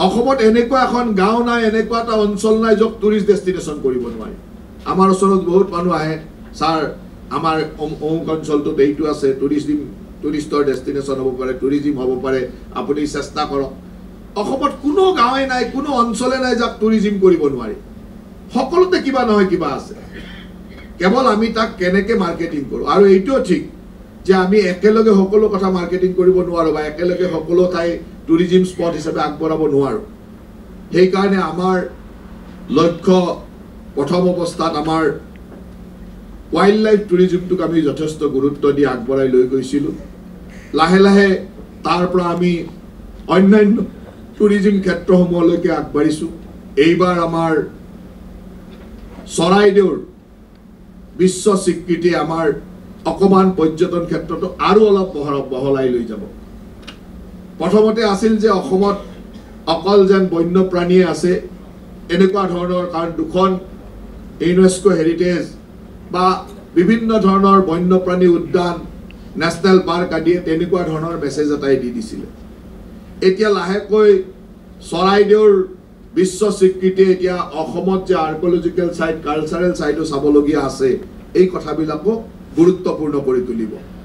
অসমত এনেকুৱা এখন গাঁও নাই, এনেকুৱা এটা অঞ্চল নাই য'ত টুৰিষ্ট ডেষ্টিনেশ্যন কৰিব নোৱাৰি। আমাৰ ওচৰত বহুত মানুহ আহে, ছাৰ আমাৰ অমুক অঞ্চলটোত এইটো আছে, টুৰিষ্টৰ ডেষ্টিনেশ্যন হ'ব পাৰে, টুৰিজিম হ'ব পাৰে, আপুনি চেষ্টা কৰক। অসমত কোনো গাঁৱে নাই, কোনো অঞ্চলে নাই যাক টুৰিজিম কৰিব নোৱাৰি। সকলোতে কিবা নহয় কিবা আছে, কেৱল আমি তাক কেনেকৈ মাৰ্কেটিং কৰোঁ। আৰু এইটোও ঠিক যে আমি একেলগে সকলো কথা মাৰ্কেটিং কৰিব নোৱাৰোঁ বা একেলগে সকলো ঠাই টুৰিজিম স্পট হিচাপে আগবঢ়াব নোৱাৰোঁ। সেইকাৰণে আমাৰ লক্ষ্য প্ৰথম অৱস্থাত আমাৰ ৱাইল্ড লাইফ টুৰিজিমটোক আমি যথেষ্ট গুৰুত্ব দি আগবঢ়াই লৈ গৈছিলোঁ। লাহে লাহে তাৰ পৰা আমি অন্যান্য টুৰিজিম ক্ষেত্ৰসমূহলৈকে আগবাঢ়িছোঁ। এইবাৰ আমাৰ চৰাইদেউৰ বিশ্ব স্বীকৃতি আমাৰ অকমান পৰ্যটন ক্ষেত্ৰটো আৰু অলপ বহলাই লৈ যাব। প্ৰথমতে আছিল যে অসমত অকল যেন বন্যপ্ৰাণীয়ে আছে এনেকুৱা ধৰণৰ, কাৰণ দুখন ইউনেস্কো হেৰিটেজ বা বিভিন্ন ধৰণৰ বন্যপ্ৰাণী উদ্যান, নেশ্যনেল পাৰ্ক আদিয়ে তেনেকুৱা ধৰণৰ মেছেজ এটাই দি দিছিলে। এতিয়া লাহেকৈ চৰাইদেউৰ বিশ্ব স্বীকৃতি, এতিয়া অসমত যে আৰ্কলজিকেল চাইট, কালচাৰেল চাইটো চাবলগীয়া আছে, এই কথাবিলাকো গুৰুত্বপূৰ্ণ কৰি তুলিব।